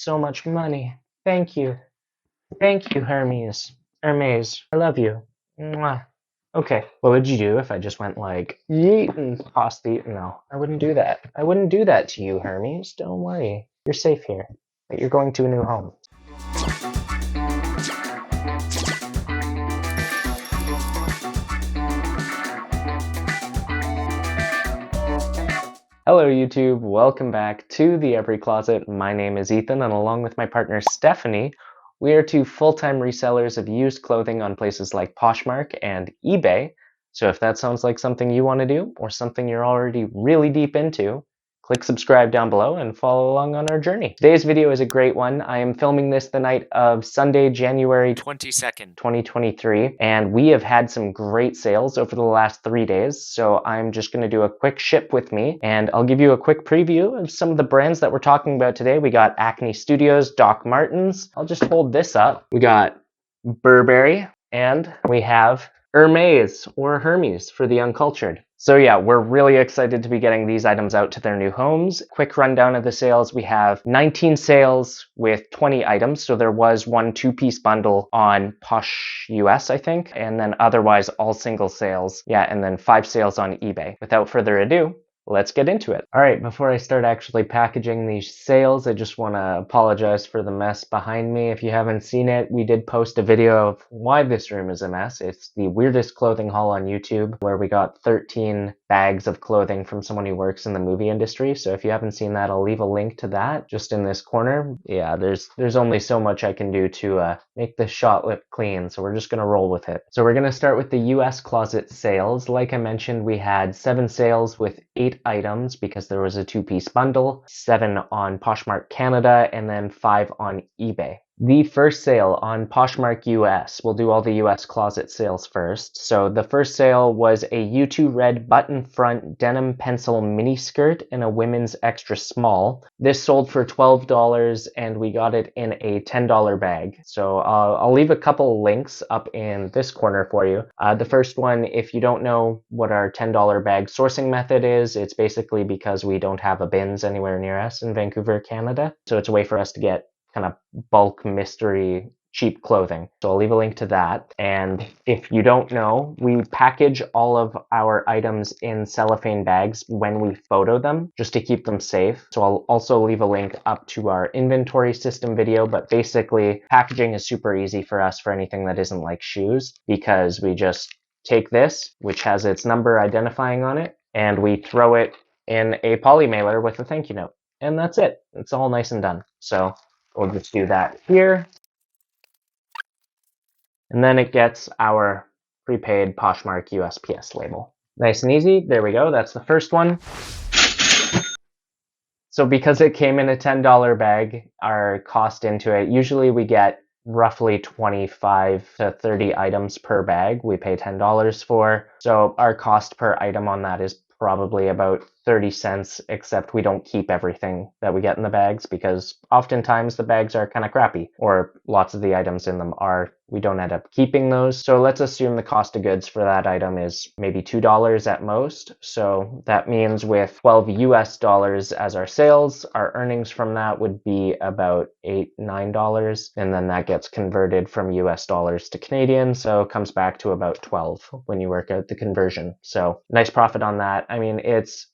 so much money. Thank you. Thank you, Hermes. Hermes, I love you. Mwah. Okay, what would you do if I just went like, yeet and tossed the... No, I wouldn't do that. I wouldn't do that to you, Hermes. Don't worry. You're safe here. But you're going to a new home. Hello YouTube, welcome back to the Every Closet. My name is Ethan, and along with my partner Stephanie, we are two full-time resellers of used clothing on places like Poshmark and eBay. So if that sounds like something you want to do, or something you're already really deep into, click subscribe down below and follow along on our journey. Today's video is a great one. I am filming this the night of Sunday, January 22nd, 2023, and we have had some great sales over the last 3 days, so I'm just going to do a quick ship with me, and I'll give you a quick preview of some of the brands that we're talking about today. We got Acne Studios, Doc Martens. I'll just hold this up. We got Burberry, and we have Hermes, or Hermes for the uncultured. So yeah, we're really excited to be getting these items out to their new homes. Quick rundown of the sales. We have 19 sales with 20 items. So there was one 2-piece bundle on Posh US, I think, and then otherwise all single sales. Yeah, and then 5 sales on eBay. Without further ado, let's get into it. All right, before I start actually packaging these sales, I just want to apologize for the mess behind me. If you haven't seen it, we did post a video of why this room is a mess. It's the weirdest clothing haul on YouTube, where we got 13 bags of clothing from someone who works in the movie industry. So if you haven't seen that, I'll leave a link to that just in this corner. Yeah, there's only so much I can do to make this shot look clean, so we're just going to roll with it. So we're going to start with the US closet sales. Like I mentioned, we had 7 sales with 8 items because there was a 2-piece bundle, 7 on Poshmark Canada, and then 5 on eBay. The first sale on Poshmark US, we'll do all the US closet sales first. So the first sale was a U2 red button front denim pencil mini skirt in a women's extra small. This sold for $12 and we got it in a $10 bag. So I'll leave a couple links up in this corner for you. The first one, if you don't know what our $10 bag sourcing method is, it's basically because we don't have a bins anywhere near us in Vancouver, Canada. So it's a way for us to get kind of bulk mystery cheap clothing. So I'll leave a link to that. And if you don't know, we package all of our items in cellophane bags when we photo them, just to keep them safe. So I'll also leave a link up to our inventory system video, but basically packaging is super easy for us for anything that isn't like shoes, because we just take this, which has its number identifying on it, and we throw it in a poly mailer with a thank you note. And that's it. It's all nice and done. So we'll just do that here. And then it gets our prepaid Poshmark USPS label. Nice and easy. There we go. That's the first one. So because it came in a $10 bag, our cost into it, usually we get roughly 25 to 30 items per bag we pay $10 for. So our cost per item on that is probably about 30 cents, except we don't keep everything that we get in the bags because oftentimes the bags are kind of crappy, or lots of the items in them are. We don't end up keeping those. So let's assume the cost of goods for that item is maybe $2 at most. So that means with 12 US dollars as our sales, our earnings from that would be about $8, $9. And then that gets converted from US dollars to Canadian. So it comes back to about 12 when you work out the conversion. So nice profit on that. I mean, it's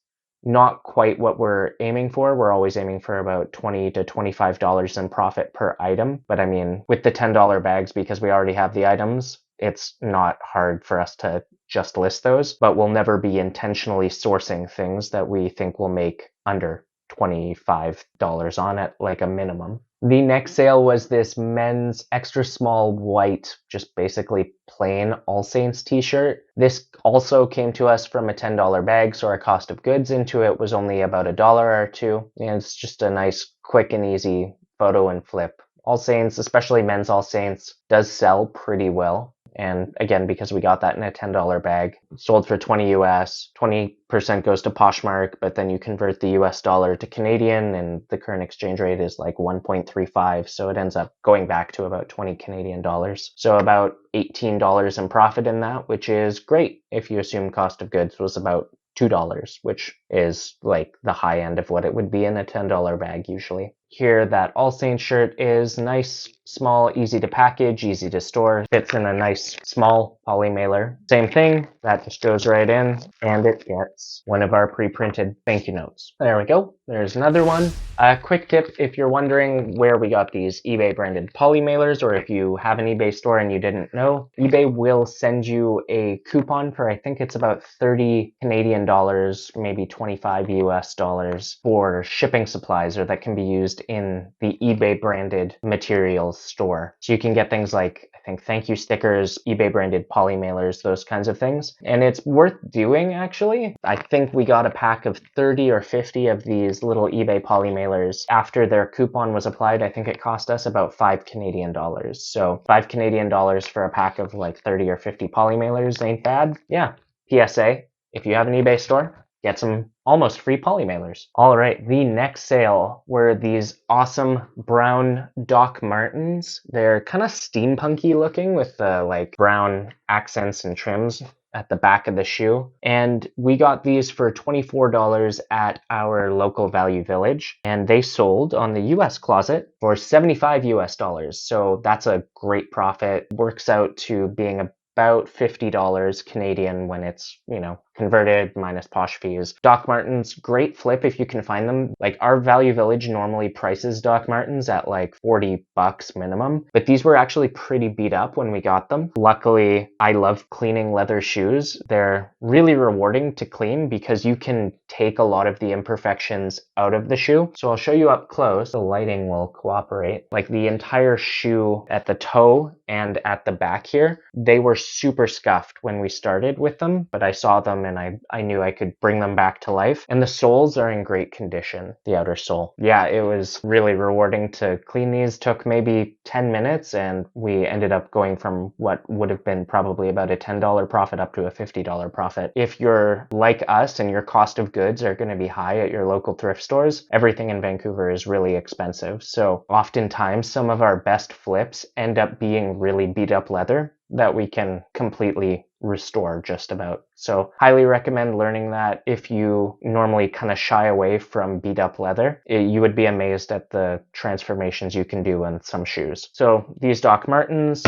not quite what we're aiming for. We're always aiming for about $20 to $25 in profit per item. But I mean, with the $10 bags, because we already have the items, it's not hard for us to just list those, but we'll never be intentionally sourcing things that we think will make under $25 on it, like a minimum. The next sale was this men's extra small white, just basically plain All Saints t-shirt. This also came to us from a $10 bag, so our cost of goods into it was only about $1 or $2. And it's just a nice, quick and easy photo and flip. All Saints, especially men's All Saints, does sell pretty well. And again, because we got that in a $10 bag, sold for 20 US, 20% goes to Poshmark, but then you convert the US dollar to Canadian and the current exchange rate is like 1.35. So it ends up going back to about 20 Canadian dollars. So about $18 in profit in that, which is great if you assume cost of goods was about $2, which is like the high end of what it would be in a $10 bag usually. Here, that All Saints shirt is nice, small, easy to package, easy to store, fits in a nice small poly mailer. Same thing, that just goes right in, and it gets one of our pre-printed thank you notes. There we go, there's another one. A quick tip, if you're wondering where we got these eBay branded poly mailers, or if you have an eBay store and you didn't know, eBay will send you a coupon for, I think it's about 30 Canadian dollars, maybe 25 US dollars for shipping supplies, or that can be used in the eBay branded materials store. So you can get things like, I think, thank you stickers, eBay branded poly mailers, those kinds of things. And it's worth doing, actually. I think we got a pack of 30 or 50 of these little eBay poly mailers. After their coupon was applied, I think it cost us about 5 Canadian dollars. So 5 Canadian dollars for a pack of like 30 or 50 poly mailers ain't bad. Yeah. PSA, if you have an eBay store, get some almost free poly mailers. All right, the next sale were these awesome brown Doc Martens. They're kind of steampunky looking with the like brown accents and trims at the back of the shoe. And we got these for $24 at our local Value Village. And they sold on the US closet for 75 US dollars. So that's a great profit. Works out to being about $50 Canadian when it's, you know, converted minus posh fees. Doc Martens, great flip if you can find them. Like our Value Village normally prices Doc Martens at like 40 bucks minimum, but these were actually pretty beat up when we got them. Luckily, I love cleaning leather shoes. They're really rewarding to clean because you can take a lot of the imperfections out of the shoe. So I'll show you up close. The lighting will cooperate. Like the entire shoe at the toe and at the back here, they were super scuffed when we started with them, but I saw them and I knew I could bring them back to life. And the soles are in great condition, the outer sole. Yeah, it was really rewarding to clean these. Took maybe 10 minutes and we ended up going from what would have been probably about a $10 profit up to a $50 profit. If you're like us and your cost of goods are going to be high at your local thrift stores, everything in Vancouver is really expensive. So oftentimes some of our best flips end up being really beat up leather that we can completely restore just about. So highly recommend learning that. If you normally kind of shy away from beat up leather, you would be amazed at the transformations you can do on some shoes. So these Doc Martens,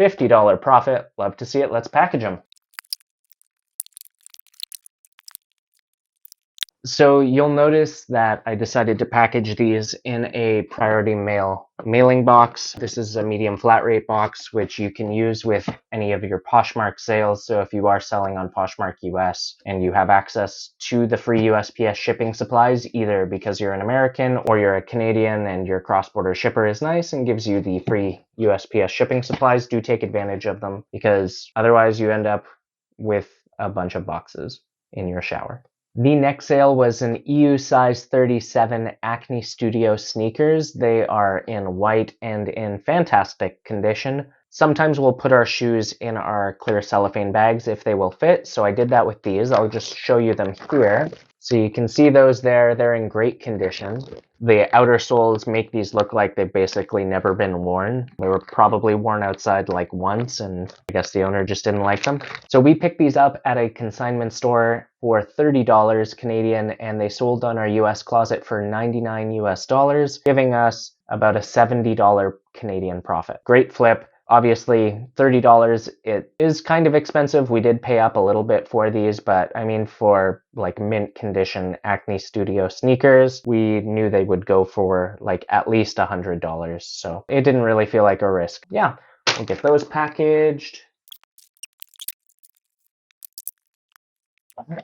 $50 profit. Love to see it. Let's package them. So you'll notice that I decided to package these in a priority mail mailing box. This is a medium flat rate box, which you can use with any of your Poshmark sales. So if you are selling on Poshmark US and you have access to the free USPS shipping supplies, either because you're an American or you're a Canadian and your cross-border shipper is nice and gives you the free USPS shipping supplies, do take advantage of them, because otherwise you end up with a bunch of boxes in your shower. The next sale was an EU size 37 Acne Studios sneakers. They are in white and in fantastic condition. Sometimes we'll put our shoes in our clear cellophane bags if they will fit, so I did that with these. I'll just show you them here. So you can see those there. They're in great condition. The outer soles make these look like they've basically never been worn. They were probably worn outside like once, and I guess the owner just didn't like them. So we picked these up at a consignment store for $30 Canadian, and they sold on our US closet for 99 US dollars, giving us about a $70 Canadian profit. Great flip. Obviously, $30, it is kind of expensive. We did pay up a little bit for these, but I mean, for like mint condition Acne Studio sneakers, we knew they would go for like at least $100. So it didn't really feel like a risk. Yeah, we'll get those packaged.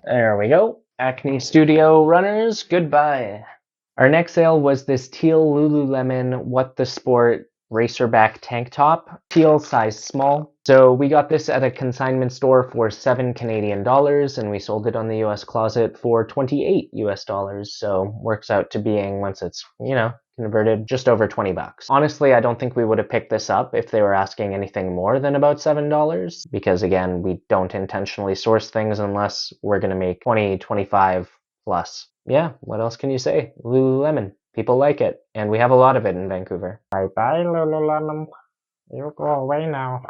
There we go. Acne Studio runners, goodbye. Our next sale was this teal Lululemon What the Sport racerback tank top, teal size small. So we got this at a consignment store for 7 Canadian dollars, and we sold it on the US closet for 28 US dollars. So works out to being, once it's, you know, converted, just over 20 bucks. Honestly, I don't think we would have picked this up if they were asking anything more than about $7, because again, we don't intentionally source things unless we're going to make 20, 25 plus. Yeah, what else can you say? Lululemon. People like it, and we have a lot of it in Vancouver. Bye-bye, Lululemon. You go away now.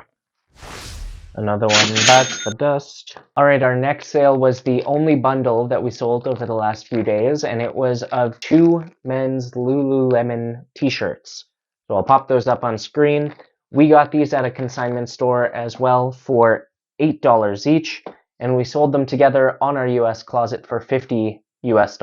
Another one bites the dust. All right, our next sale was the only bundle that we sold over the last few days, and it was of 2 men's Lululemon t-shirts. So I'll pop those up on screen. We got these at a consignment store as well for $8 each, and we sold them together on our US closet for $50 US.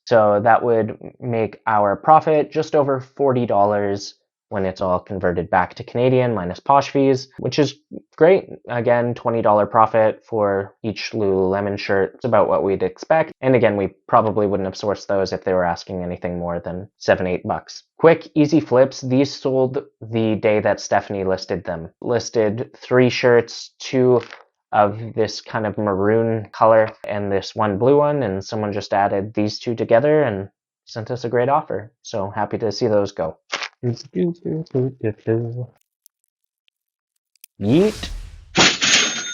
So that would make our profit just over $40 when it's all converted back to Canadian minus posh fees, which is great. Again, $20 profit for each Lululemon shirt. It's about what we'd expect. And again, we probably wouldn't have sourced those if they were asking anything more than $7-8. Quick, easy flips. These sold the day that Stephanie listed them. Listed 3 shirts, 2 of this kind of maroon color and this one blue one, and someone just added these 2 together and sent us a great offer. So happy to see those go. Yeet.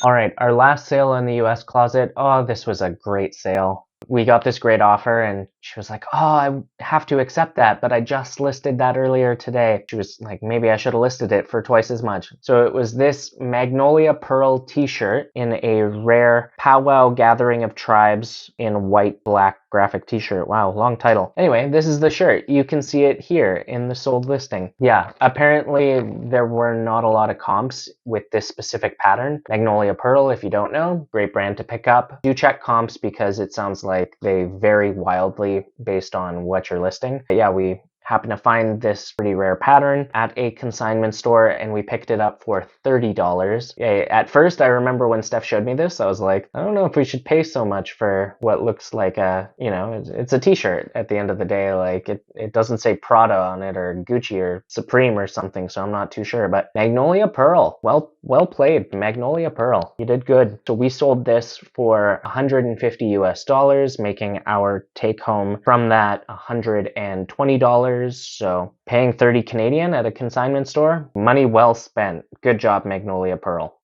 All right, our last sale in the US closet. Oh, this was a great sale. We got this great offer and she was like, oh, I have to accept that, but I just listed that earlier today. She was like, maybe I should have listed it for twice as much. So it was this Magnolia Pearl t-shirt in a rare powwow gathering of tribes in white black graphic t-shirt. Wow, long title. Anyway, this is the shirt. You can see it here in the sold listing. Yeah, apparently there were not a lot of comps with this specific pattern. Magnolia Pearl, if you don't know, great brand to pick up. Do check comps because it sounds like they vary wildly based on what you're listing. But yeah, we happened to find this pretty rare pattern at a consignment store and we picked it up for $30. Yeah, at first, I remember when Steph showed me this, I was like, I don't know if we should pay so much for what looks like a, you know, it's a t-shirt at the end of the day. Like it doesn't say Prada on it or Gucci or Supreme or something, so I'm not too sure. But Magnolia Pearl, well played, Magnolia Pearl. You did good. So we sold this for $150, making our take home from that $120. So paying 30 Canadian at a consignment store, money well spent. Good job, Magnolia Pearl.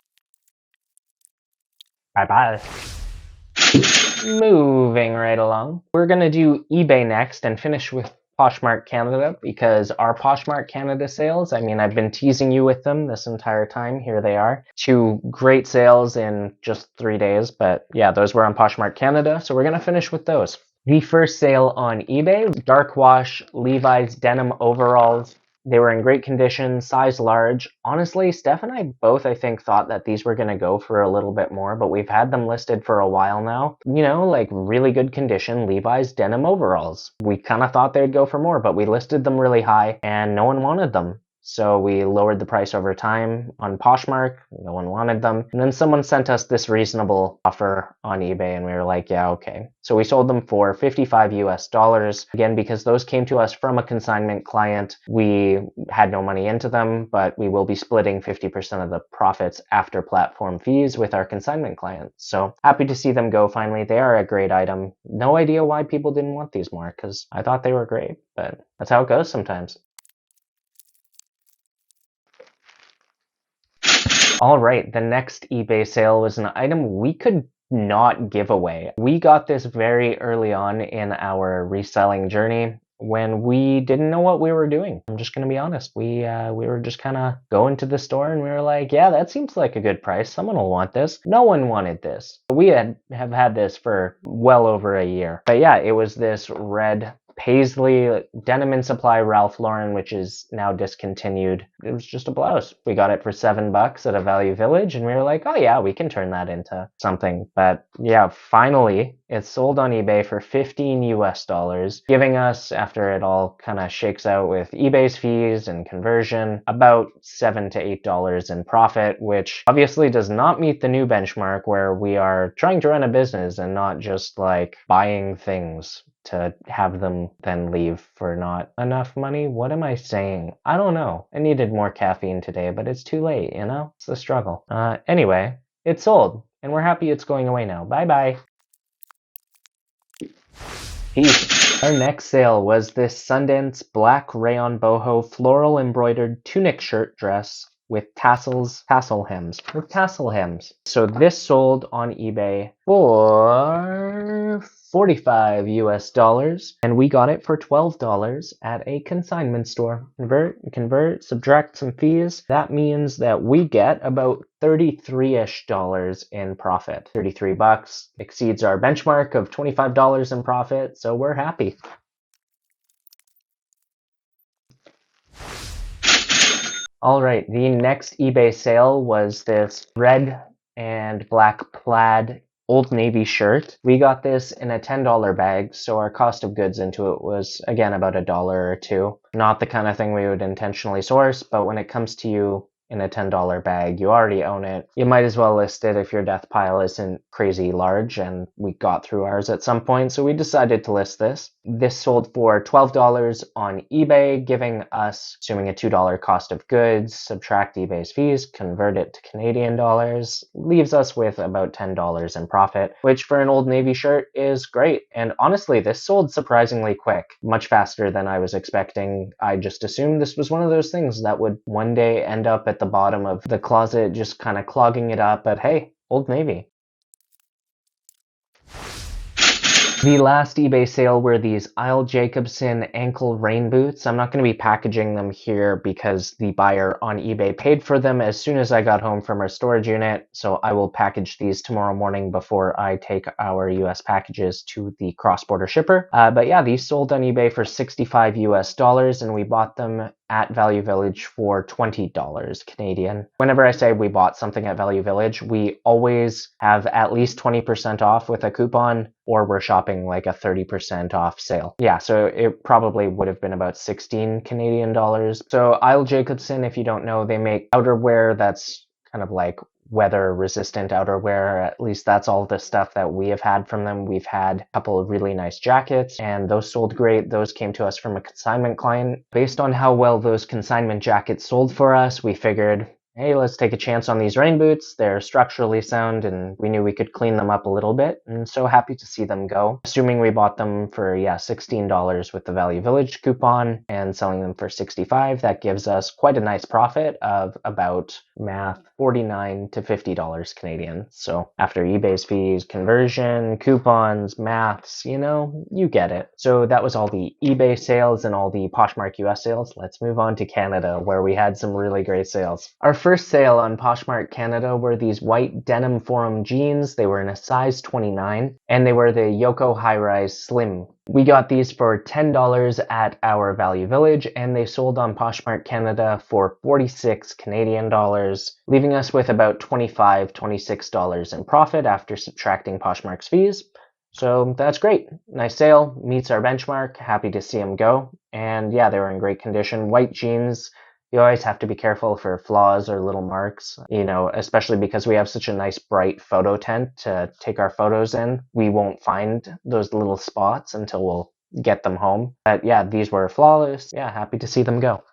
Bye-bye. Moving right along. We're going to do eBay next and finish with Poshmark Canada because our Poshmark Canada sales, I mean, I've been teasing you with them this entire time. Here they are. 2 great sales in just 3 days, but yeah, those were on Poshmark Canada, so we're going to finish with those. The first sale on eBay, dark wash Levi's denim overalls. They were in great condition, size large. Honestly, Steph and I both, I think, thought that these were going to go for a little bit more, but we've had them listed for a while now. You know, like really good condition Levi's denim overalls. We kind of thought they'd go for more, but we listed them really high and no one wanted them. So we lowered the price over time on Poshmark. No one wanted them. And then someone sent us this reasonable offer on eBay and we were like, yeah, okay. So we sold them for $55. Again, because those came to us from a consignment client, we had no money into them, but we will be splitting 50% of the profits after platform fees with our consignment client. So happy to see them go finally. They are a great item. No idea why people didn't want these more because I thought they were great, but that's how it goes sometimes. All right, the next eBay sale was an item we could not give away. We got this very early on in our reselling journey when we didn't know what we were doing. I'm just going to be honest. We were just kind of going to the store and we were like, yeah, that seems like a good price. Someone will want this. No one wanted this. We have had this for well over a year. But yeah, it was this red Paisley Denim and Supply Ralph Lauren, which is now discontinued. It was just a blouse. We got it for $7 at a Value Village and we were like, oh yeah, we can turn that into something. But yeah, finally it's sold on eBay for $15, giving us, after it all kind of shakes out with eBay's fees and conversion, about $7 to $8 in profit, which obviously does not meet the new benchmark where we are trying to run a business and not just like buying things to have them then leave for not enough money. What am I saying? I don't know. I needed more caffeine today, but it's too late, you know? It's a struggle. Anyway, it's sold, and we're happy it's going away now. Bye-bye. Peace. Our next sale was this Sundance black rayon boho floral embroidered tunic shirt dress with tassel hems. So this sold on eBay for $45, and we got it for $12 at a consignment store. Convert, subtract some fees. That means that we get about $33-ish in profit. 33 bucks exceeds our benchmark of $25 in profit, so we're happy. All right, the next eBay sale was this red and black plaid Old Navy shirt. We got this in a $10 bag, so our cost of goods into it was, again, about $1 or $2. Not the kind of thing we would intentionally source, but when it comes to you in a $10 bag, you already own it. You might as well list it if your death pile isn't crazy large, and we got through ours at some point, so we decided to list this. This sold for $12 on eBay, giving us, assuming a $2 cost of goods, subtract eBay's fees, convert it to Canadian dollars, leaves us with about $10 in profit, which for an Old Navy shirt is great. And honestly, this sold surprisingly quick, much faster than I was expecting. I just assumed this was one of those things that would one day end up at the bottom of the closet, just kind of clogging it up, but hey, Old Navy. The last eBay sale were these Isle Jacobson ankle rain boots. I'm not going to be packaging them here because the buyer on eBay paid for them as soon as I got home from our storage unit, so I will package these tomorrow morning before I take our US packages to the cross-border shipper. But yeah, these sold on eBay for $65 US, and we bought them at Value Village for $20 Canadian. Whenever I say we bought something at Value Village, we always have at least 20% off with a coupon, or we're shopping like a 30% off sale. Yeah, so it probably would have been about 16 Canadian dollars. So Isle Jacobson, if you don't know, they make outerwear that's kind of like weather resistant outerwear. At least that's all the stuff that we have had from them. We've had a couple of really nice jackets, and those sold great. Those came to us from a consignment client. Based on how well those consignment jackets sold for us, we figured, hey, let's take a chance on these rain boots. They're structurally sound, and we knew we could clean them up a little bit, and so happy to see them go. Assuming we bought them for, yeah, $16 with the Value Village coupon and selling them for $65, that gives us quite a nice profit of about, math, $49 to $50 Canadian. So after eBay's fees, conversion, coupons, maths, you know, you get it. So that was all the eBay sales and all the Poshmark US sales. Let's move on to Canada, where we had some really great sales. Our first sale on Poshmark Canada were these white denim forum jeans. They were in a size 29, and they were the Yoko High Rise Slim. We got these for $10 at our Value Village, and they sold on Poshmark Canada for 46 Canadian dollars, leaving us with about $25, $26 in profit after subtracting Poshmark's fees. So that's great. Nice sale, meets our benchmark, happy to see them go. And yeah, they were in great condition. White jeans, you always have to be careful for flaws or little marks, you know, especially because we have such a nice bright photo tent to take our photos in. We won't find those little spots until we'll get them home. But yeah, these were flawless. Yeah, happy to see them go.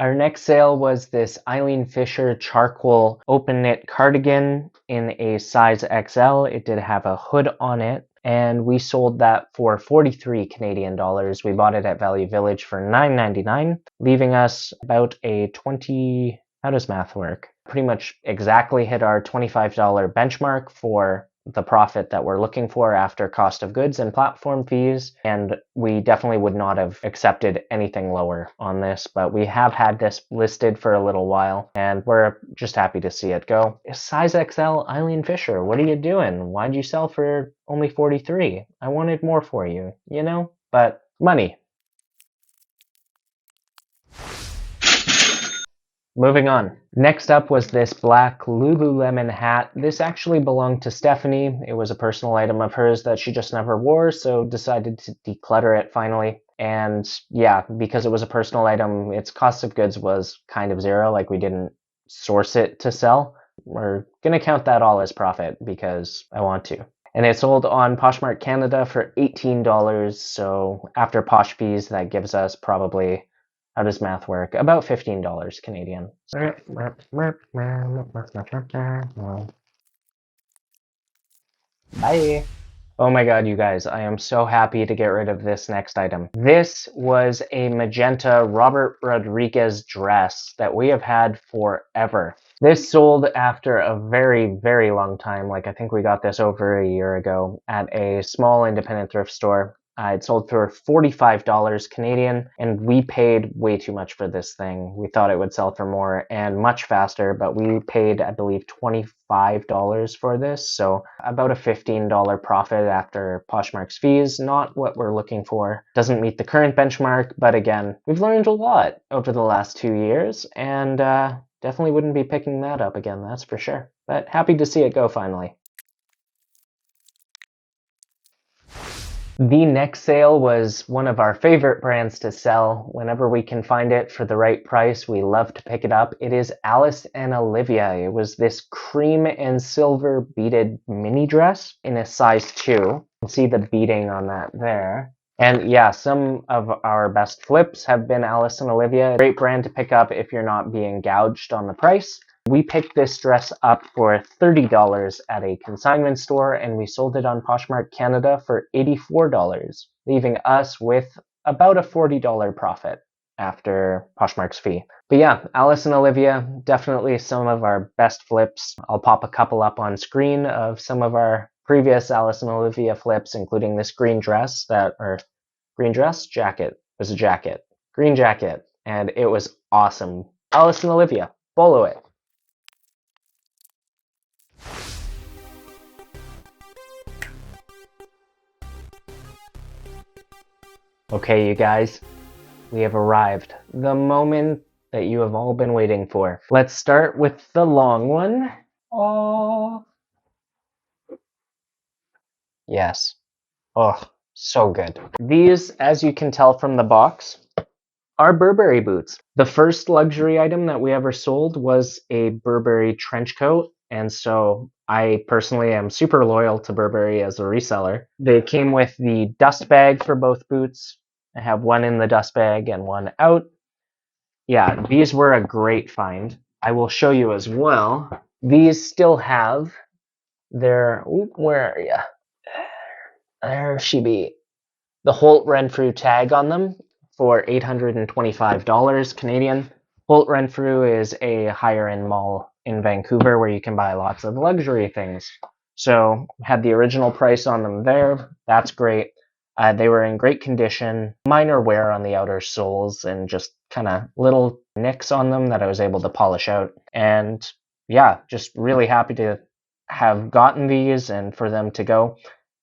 Our next sale was this Eileen Fisher charcoal open knit cardigan in a size XL. It did have a hood on it, and we sold that for 43 Canadian dollars. We bought it at Value Village for $9.99, leaving us about a 20, how does math work? Pretty much exactly hit our $25 benchmark for the profit that we're looking for after cost of goods and platform fees, and we definitely would not have accepted anything lower on this, but we have had this listed for a little while, and we're just happy to see it go. Size XL Eileen Fisher, what are you doing? Why'd you sell for only 43? I wanted more for you, you know? But money. Moving on. Next up was this black Lululemon hat. This actually belonged to Stephanie. It was a personal item of hers that she just never wore, so decided to declutter it finally. And yeah, because it was a personal item, its cost of goods was kind of zero, like we didn't source it to sell. We're gonna count that all as profit because I want to. And it sold on Poshmark Canada for $18, so after Posh fees, that gives us probably, how does math work? About $15 Canadian. Bye. Oh my god, you guys, I am so happy to get rid of this next item. This was a magenta Robert Rodriguez dress that we have had forever. This sold after a very, very long time. Like, I think we got this over a year ago at a small independent thrift store. It sold for $45 Canadian, and we paid way too much for this thing. We thought it would sell for more and much faster, but we paid, I believe, $25 for this, so about a $15 profit after Poshmark's fees. Not what we're looking for. Doesn't meet the current benchmark, but again, we've learned a lot over the last 2 years, and definitely wouldn't be picking that up again, that's for sure. But happy to see it go finally. The next sale was one of our favorite brands to sell. Whenever we can find it for the right price, we love to pick it up. It is Alice and Olivia. It was this cream and silver beaded mini dress in a size 2. You can see the beading on that there. And yeah, some of our best flips have been Alice and Olivia. Great brand to pick up if you're not being gouged on the price. We picked this dress up for $30 at a consignment store, and we sold it on Poshmark Canada for $84, leaving us with about a $40 profit after Poshmark's fee. But yeah, Alice and Olivia, definitely some of our best flips. I'll pop a couple up on screen of some of our previous Alice and Olivia flips, including this green dress jacket. It was a jacket. Green jacket. And it was awesome. Alice and Olivia, follow it. Okay, you guys, we have arrived. The moment that you have all been waiting for. Let's start with the long one. Oh. Yes. Oh, so good. These, as you can tell from the box, are Burberry boots. The first luxury item that we ever sold was a Burberry trench coat, and so I personally am super loyal to Burberry as a reseller. They came with the dust bag for both boots. I have one in the dust bag and one out. Yeah, these were a great find. I will show you as well. These still have their, where are you? There she be. The Holt Renfrew tag on them for $825 Canadian. Holt Renfrew is a higher end mall in Vancouver where you can buy lots of luxury things. So had the original price on them there. That's great. They were in great condition. Minor wear on the outer soles and just kind of little nicks on them that I was able to polish out. And yeah, just really happy to have gotten these and for them to go.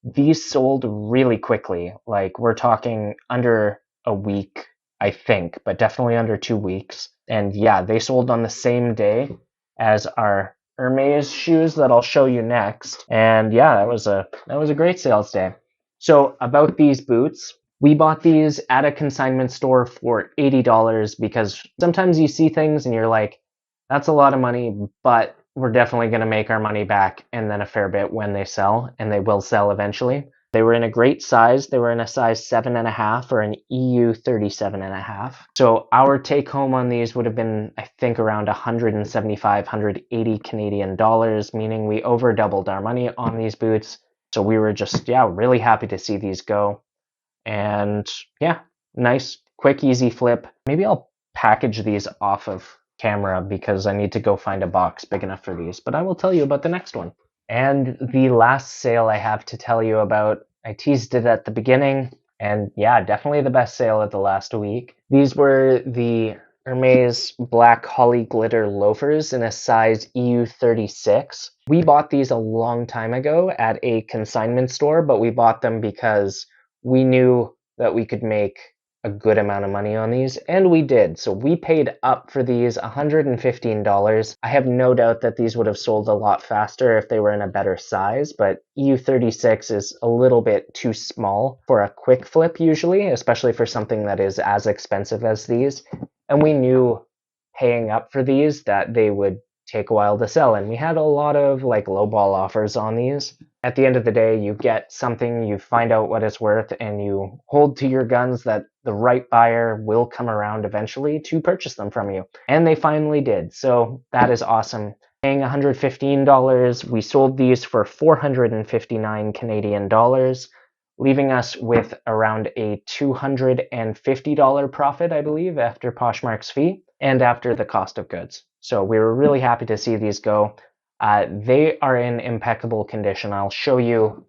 These sold really quickly. Like we're talking under a week, I think, but definitely under 2 weeks. And yeah, they sold on the same day as our Hermes shoes that I'll show you next. And yeah, that was a great sales day. So about these boots, we bought these at a consignment store for $80 because sometimes you see things and you're like, that's a lot of money, but we're definitely going to make our money back and then a fair bit when they sell, and they will sell eventually. They were in a great size. They were in a size 7.5 or an EU 37.5. So our take home on these would have been, I think, around 175, 180 Canadian dollars, meaning we over doubled our money on these boots. So we were just, yeah, really happy to see these go. And yeah, nice, quick, easy flip. Maybe I'll package these off of camera because I need to go find a box big enough for these, but I will tell you about the next one. And the last sale I have to tell you about, I teased it at the beginning, and yeah, definitely the best sale of the last week. These were the Hermes Black Holly Glitter loafers in a size EU 36. We bought these a long time ago at a consignment store, but we bought them because we knew that we could make a good amount of money on these, and we did. So we paid up for these $115. I have no doubt that these would have sold a lot faster if they were in a better size, but EU36 is a little bit too small for a quick flip usually, especially for something that is as expensive as these. And we knew paying up for these that they would take a while to sell, and we had a lot of like lowball offers on these. At the end of the day, you get something, you find out what it's worth, and you hold to your guns that the right buyer will come around eventually to purchase them from you. And they finally did, so that is awesome. Paying $115, we sold these for 459 Canadian dollars, leaving us with around a $250 profit, I believe, after Poshmark's fee and after the cost of goods. So we were really happy to see these go. They are in impeccable condition. I'll show you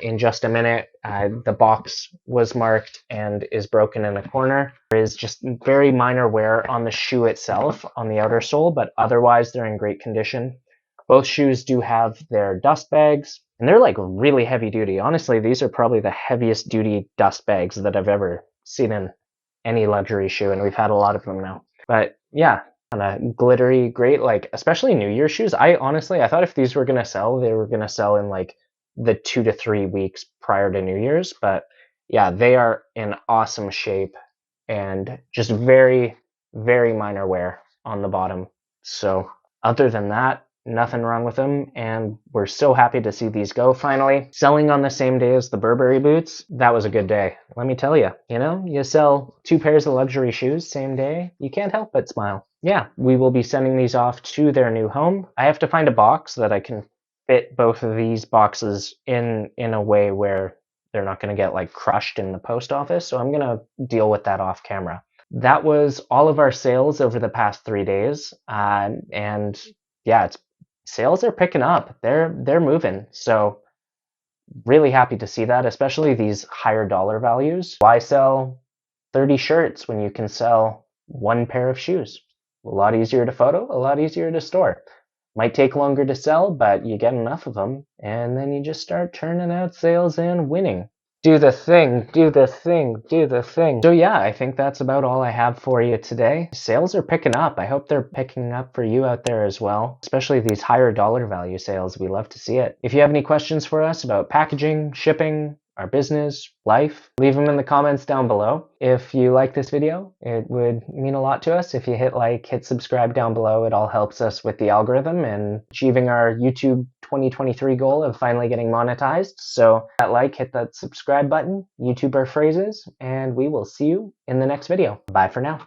in just a minute. The box was marked and is broken in a corner. There is just very minor wear on the shoe itself, on the outer sole, but otherwise they're in great condition. Both shoes do have their dust bags, and they're like really heavy duty. Honestly, these are probably the heaviest duty dust bags that I've ever seen in any luxury shoe, and we've had a lot of them now. But yeah, kind of glittery, great, like especially New Year's shoes. I thought if these were gonna sell, they were gonna sell in like the 2 to 3 weeks prior to New Year's. But yeah, they are in awesome shape and just very, very minor wear on the bottom. So other than that, nothing wrong with them, and we're so happy to see these go finally. Selling on the same day as the Burberry boots, that was a good day. Let me tell you, you sell 2 pairs of luxury shoes same day, you can't help but smile. Yeah, we will be sending these off to their new home. I have to find a box that I can fit both of these boxes in a way where they're not going to get like crushed in the post office, so I'm going to deal with that off camera. That was all of our sales over the past 3 days, and yeah, sales are picking up. They're moving. So really happy to see that, especially these higher dollar values. Why sell 30 shirts when you can sell 1 pair of shoes? A lot easier to photo, a lot easier to store. Might take longer to sell, but you get enough of them, and then you just start churning out sales and winning. Do the thing, do the thing, do the thing. So yeah, I think that's about all I have for you today. Sales are picking up. I hope they're picking up for you out there as well, especially these higher dollar value sales. We love to see it. If you have any questions for us about packaging, shipping, our business, life, leave them in the comments down below. If you like this video, it would mean a lot to us if you hit like, hit subscribe down below. It all helps us with the algorithm and achieving our YouTube 2023 goal of finally getting monetized. So hit that subscribe button, YouTuber phrases, and we will see you in the next video. Bye for now.